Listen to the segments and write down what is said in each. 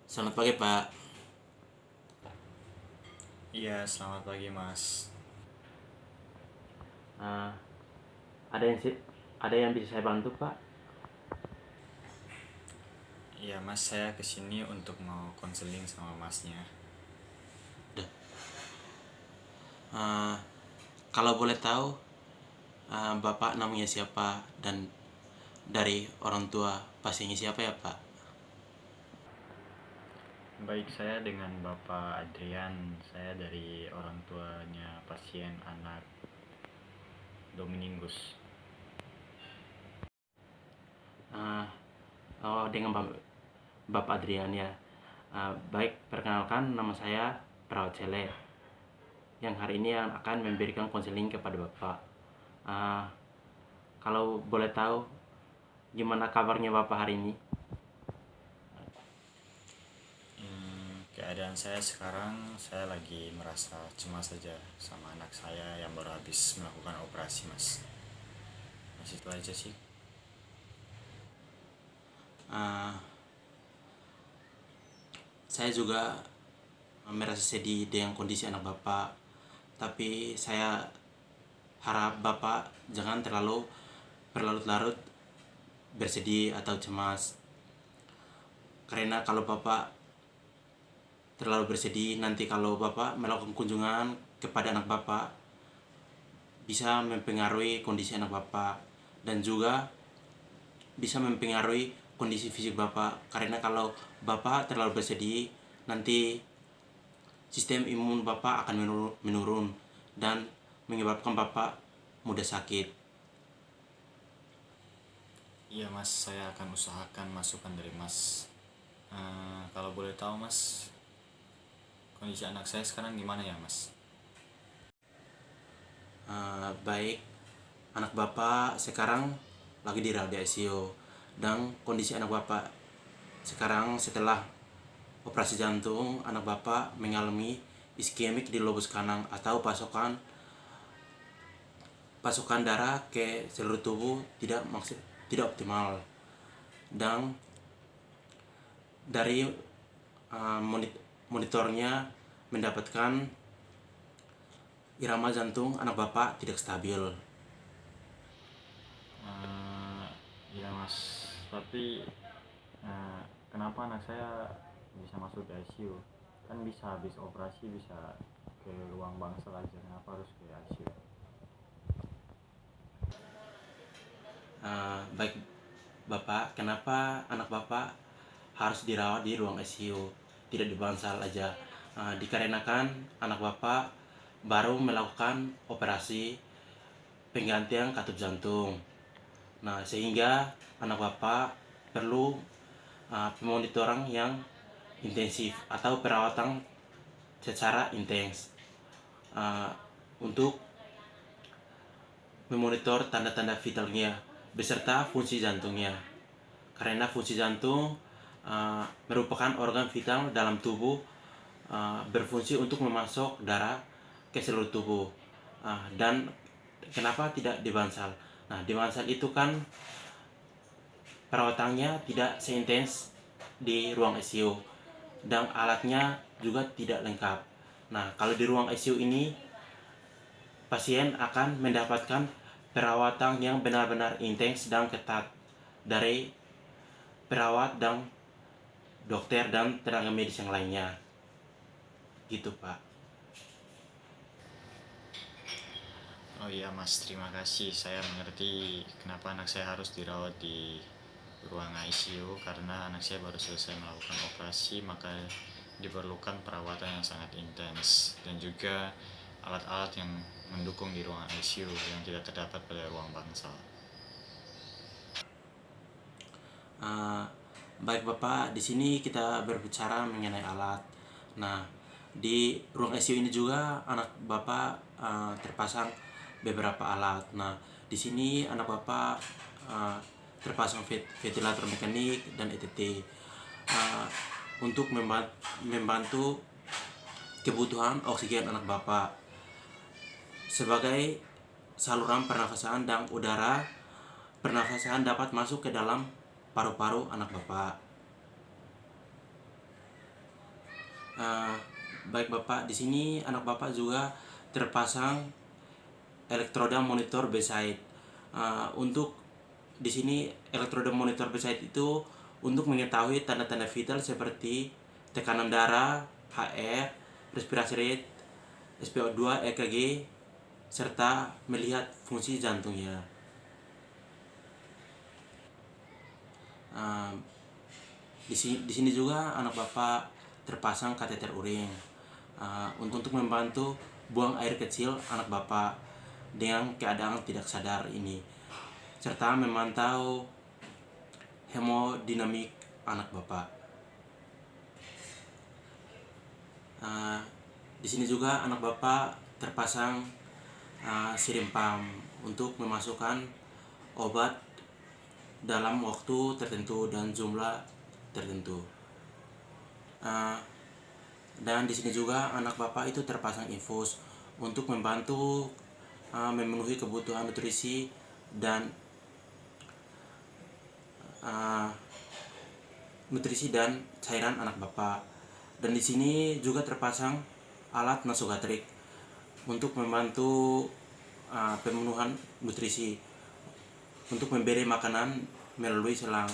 Selamat pagi, Pak. Iya, selamat pagi Mas. Eh, ada yang ada yang bisa saya bantu, Pak? Iya Mas, saya kesini untuk mau konseling sama Masnya. Duh. Eh, Kalau boleh tahu, Bapak namanya siapa dan dari orang tua pasiennya siapa ya, Pak? Baik, saya dengan Bapak Adrian. Saya dari orang tuanya pasien anak Dominingus. Eh, oh, dengan Bapak Adrian ya. Baik, perkenalkan nama saya Perawat Sele yang hari ini yang akan memberikan konseling kepada Bapak. Eh, Kalau boleh tahu, gimana kabarnya Bapak hari ini? Keadaan saya sekarang, saya lagi merasa cemas saja sama anak saya yang baru habis melakukan operasi Mas. Mas itu aja sih. Eh, saya juga merasa sedih dengan kondisi anak Bapak, tapi saya harap Bapak jangan terlalu berlarut-larut bersedih atau cemas. Karena kalau Bapak terlalu bersedih, nanti kalau Bapak melakukan kunjungan kepada anak Bapak, bisa mempengaruhi kondisi anak Bapak dan juga bisa mempengaruhi kondisi fisik Bapak. Karena kalau Bapak terlalu bersedih, nanti sistem imun Bapak akan menurun dan menyebabkan Bapak mudah sakit. Iya Mas, saya akan usahakan masukan dari Mas. Kalau boleh tahu Mas, kondisi anak saya sekarang gimana ya Mas? Baik, anak Bapak sekarang lagi dirawat di ICU dan kondisi anak Bapak sekarang setelah operasi jantung, anak Bapak mengalami iskemik di lobus kanan atau pasokan darah ke seluruh tubuh tidak optimal. Dan dari monitornya mendapatkan irama jantung anak Bapak tidak stabil. Iya Mas, tapi eh, kenapa anak saya bisa masuk ke ICU? Kan bisa habis operasi bisa ke ruang bangsal aja, kenapa harus ke ICU? Baik Bapak, kenapa anak Bapak harus dirawat di ruang ICU, tidak di bangsal aja? Dikarenakan anak Bapak baru melakukan operasi penggantian katup jantung. Nah, sehingga anak Bapak perlu pemonitoran yang intensif atau perawatan secara intens uh, untuk memonitor tanda-tanda vitalnya beserta fungsi jantungnya. Karena fungsi jantung merupakan organ vital dalam tubuh, berfungsi untuk memasok darah ke seluruh tubuh. Dan kenapa tidak di bansal? Nah, di bansal itu kan perawatannya tidak seintens di ruang ICU dan alatnya juga tidak lengkap. Nah, kalau di ruang ICU ini pasien akan mendapatkan perawatan yang benar-benar intens dan ketat dari perawat dan dokter dan tenaga medis yang lainnya. Gitu, Pak. Oh iya Mas, terima kasih. Saya mengerti kenapa anak saya harus dirawat di ruang ICU karena anak saya baru selesai melakukan operasi, maka diperlukan perawatan yang sangat intens dan juga alat-alat yang mendukung di ruang ICU yang tidak terdapat pada ruang bangsal. Uh, Baik Bapak, di sini kita berbicara mengenai alat. Nah, di ruang ICU ini juga anak Bapak terpasang beberapa alat. Nah, di sini anak Bapak uh, terpasang ventilator mekanik dan ETT uh, untuk membantu kebutuhan oksigen anak Bapak sebagai saluran pernafasan dan udara pernafasan dapat masuk ke dalam paru-paru anak Bapak. Uh, Baik Bapak, di sini anak Bapak juga terpasang elektroda monitor bedside. Untuk di sini elektroda monitor bedside itu untuk mengetahui tanda-tanda vital seperti tekanan darah, HR, respirasi rate, SpO2, EKG, serta melihat fungsi jantungnya. Uh, di sini juga anak Bapak terpasang kateter urin untuk membantu buang air kecil anak Bapak dengan keadaan tidak sadar ini, serta memantau hemodinamik anak Bapak. Di sini juga anak Bapak terpasang siring pump untuk memasukkan obat dalam waktu tertentu dan jumlah tertentu. Dan di sini juga anak Bapak itu terpasang infus untuk membantu memenuhi kebutuhan nutrisi dan cairan anak Bapak. Dan di sini juga terpasang alat nasogatrik untuk membantu pemenuhan nutrisi, untuk memberi makanan melalui selang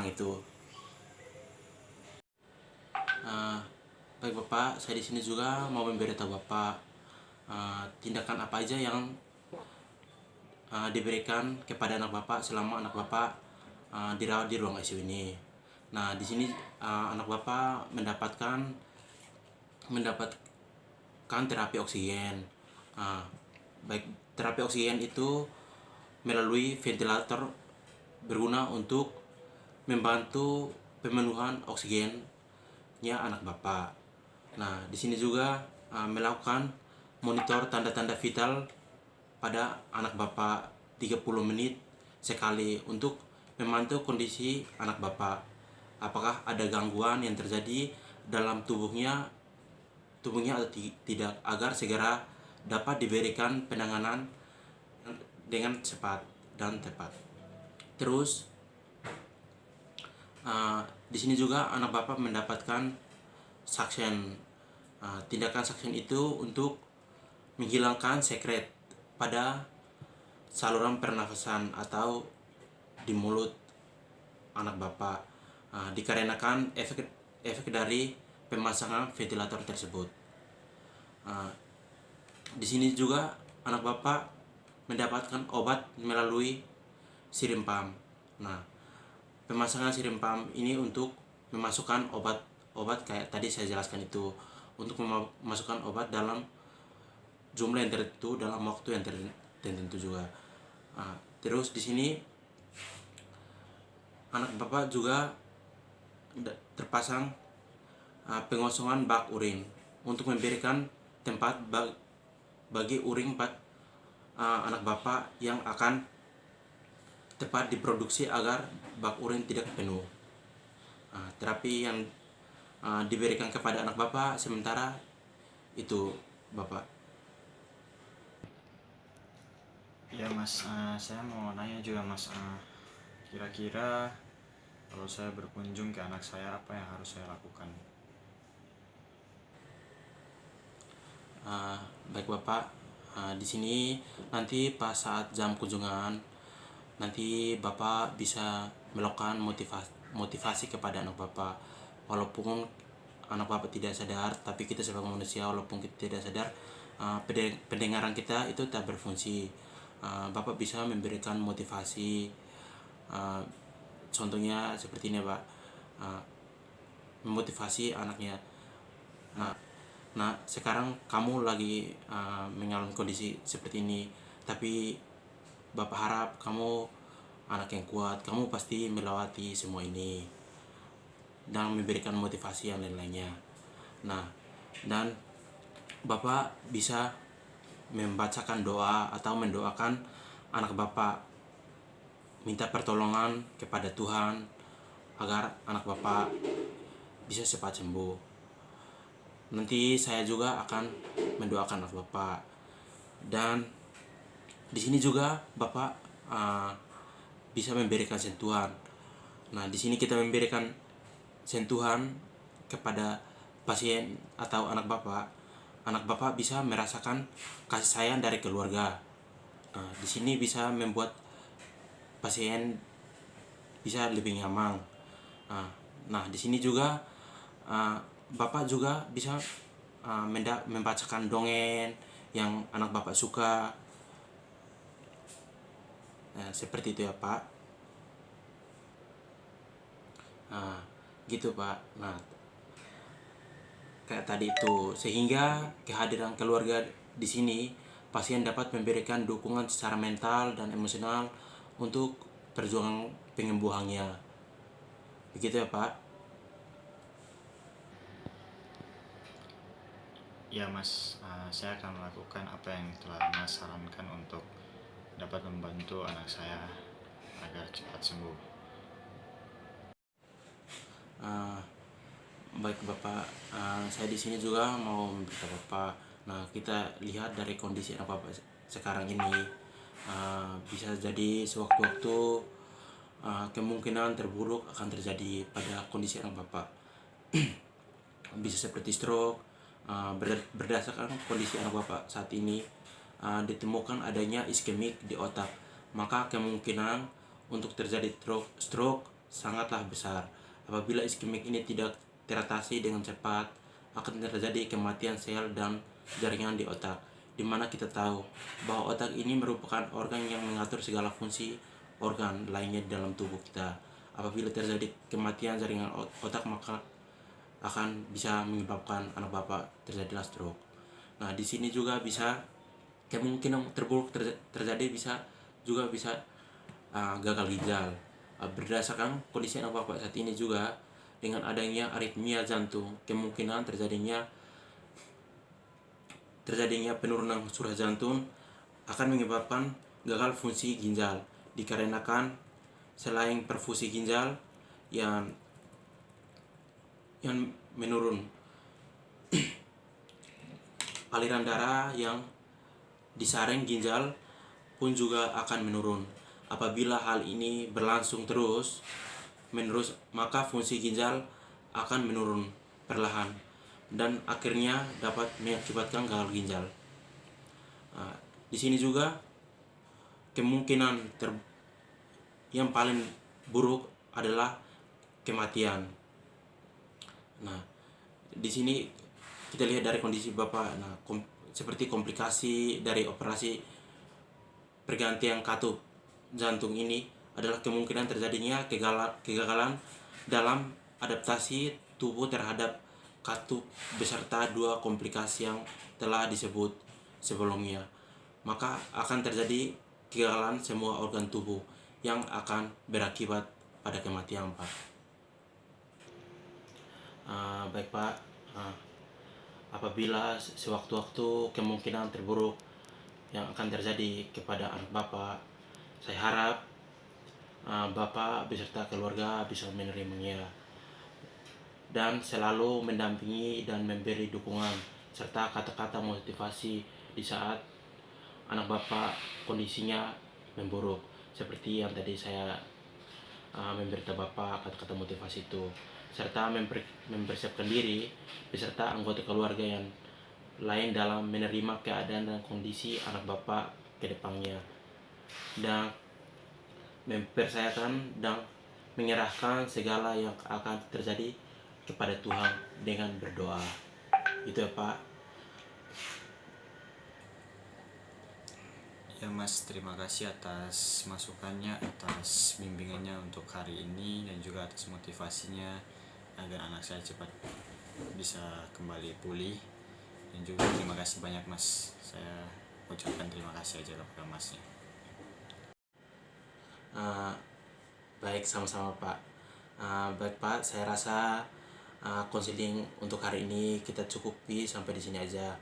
itu. Baik Bapak, saya di sini juga mau memberitahu Bapak tindakan apa aja yang diberikan kepada anak Bapak selama anak Bapak dirawat di ruang ICU ini. Nah, di sini anak Bapak mendapatkan terapi oksigen. Baik, terapi oksigen itu melalui ventilator berguna untuk membantu pemenuhan oksigennya anak Bapak. Nah, di sini juga melakukan monitor tanda-tanda vital pada anak Bapak 30 menit sekali untuk memantau kondisi anak Bapak. Apakah ada gangguan yang terjadi dalam tubuhnya atau tidak, agar segera dapat diberikan penanganan dengan cepat dan tepat. Terus di sini juga anak Bapak mendapatkan suction. Tindakan suction itu untuk menghilangkan sekret pada saluran pernafasan atau di mulut anak Bapak, dikarenakan efek dari pemasangan ventilator tersebut. Di sini juga anak Bapak mendapatkan obat melalui siring pump. Nah, pemasangan siring pump ini untuk memasukkan obat kayak tadi saya jelaskan itu, untuk memasukkan obat dalam jumlah yang tertentu dalam waktu yang tertentu juga. Terus di sini anak Bapak juga terpasang pengosongan bak urin untuk memberikan tempat bagi urin anak Bapak yang akan tepat diproduksi agar bak urin tidak penuh. Terapi yang diberikan kepada anak Bapak sementara itu Bapak. Ya Mas, saya mau nanya juga Mas, kira-kira kalau saya berkunjung ke anak saya, apa yang harus saya lakukan? Baik Bapak, di sini nanti pas saat jam kunjungan, nanti Bapak bisa melakukan motivasi kepada anak Bapak. Walaupun anak Bapak tidak sadar, tapi kita sebagai manusia walaupun kita tidak sadar, pendengaran kita itu tak berfungsi. Bapak bisa memberikan motivasi, contohnya seperti ini Pak, memotivasi anaknya. Nah, sekarang kamu lagi mengalami kondisi seperti ini, tapi Bapak harap kamu anak yang kuat, kamu pasti melewati semua ini, dan memberikan motivasi yang lain-lainnya. Nah, dan Bapak bisa membacakan doa atau mendoakan anak Bapak, minta pertolongan kepada Tuhan agar anak Bapak bisa cepat sembuh. Nanti saya juga akan mendoakan anak Bapak. Dan di sini juga Bapak bisa memberikan sentuhan. Nah, di sini kita memberikan sentuhan kepada pasien atau anak bapak bisa merasakan kasih sayang dari keluarga. Di sini bisa membuat pasien bisa lebih nyaman. Nah, di sini juga bapak juga bisa membacakan dongeng yang anak bapak suka. Seperti itu ya Pak. Gitu Pak. Nah, kayak tadi itu, sehingga kehadiran keluarga di sini, pasien dapat memberikan dukungan secara mental dan emosional untuk perjuangan penyembuhannya. Begitu ya Pak. Ya Mas, saya akan melakukan apa yang telah Mas sarankan untuk dapat membantu anak saya agar cepat sembuh. Baik Bapak, saya di sini juga mau memberitahu Bapak. Nah, kita lihat dari kondisi anak Bapak sekarang ini, bisa jadi sewaktu-waktu kemungkinan terburuk akan terjadi pada kondisi anak Bapak. Bisa seperti stroke. Berdasarkan kondisi anak Bapak saat ini, ditemukan adanya iskemik di otak, maka kemungkinan untuk terjadi stroke sangatlah besar. Apabila iskemik ini tidak teratasi dengan cepat, akan terjadi kematian sel dan jaringan di otak, di mana kita tahu bahwa otak ini merupakan organ yang mengatur segala fungsi organ lainnya di dalam tubuh kita. Apabila terjadi kematian jaringan otak, maka akan bisa menyebabkan anak Bapak terjadilah stroke. Nah, di sini juga bisa kemungkinan terburuk terjadi bisa gagal ginjal. Berdasarkan kondisi anak Bapak saat ini juga, dengan adanya aritmia jantung, kemungkinan terjadinya penurunan surah jantung akan menyebabkan gagal fungsi ginjal, dikarenakan selain perfusi ginjal yang menurun, aliran darah yang disaring ginjal pun juga akan menurun. Apabila hal ini berlangsung terus menerus, maka fungsi ginjal akan menurun perlahan dan akhirnya dapat mengakibatkan gagal ginjal. Di sini juga kemungkinan yang paling buruk adalah kematian. Nah, di sini kita lihat dari kondisi Bapak. Nah, seperti komplikasi dari operasi pergantian katup jantung ini adalah kemungkinan terjadinya kegagalan dalam adaptasi tubuh terhadap katup beserta dua komplikasi yang telah disebut sebelumnya. Maka akan terjadi kegagalan semua organ tubuh yang akan berakibat pada kematian Pak. Baik Pak, apabila sewaktu-waktu kemungkinan terburuk yang akan terjadi kepada anak Bapak, saya harap Bapak beserta keluarga bisa menerimanya dan selalu mendampingi dan memberi dukungan serta kata-kata motivasi di saat anak Bapak kondisinya memburuk. Seperti yang tadi saya memberitahu Bapak kata-kata motivasi itu, serta mempersiapkan diri beserta anggota keluarga yang lain dalam menerima keadaan dan kondisi anak Bapak ke depannya, dan mempercayakan dan menyerahkan segala yang akan terjadi kepada Tuhan dengan berdoa. Itu ya Pak. Ya Mas, terima kasih atas masukannya, atas bimbingannya untuk hari ini, dan juga atas motivasinya agar anak saya cepat bisa kembali pulih. Dan juga terima kasih banyak Mas, saya ucapkan terima kasih aja kepada Masnya. Baik, sama-sama Pak. Baik Pak, saya rasa konseling untuk hari ini kita cukupi sampai di sini aja.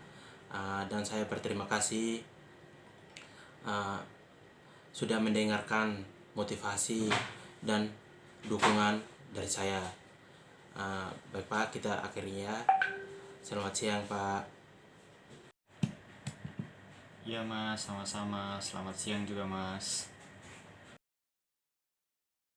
Dan saya berterima kasih sudah mendengarkan motivasi dan dukungan dari saya. Baik Pak, kita akhirnya. Selamat siang Pak. Iya Mas, sama-sama. Selamat siang juga Mas.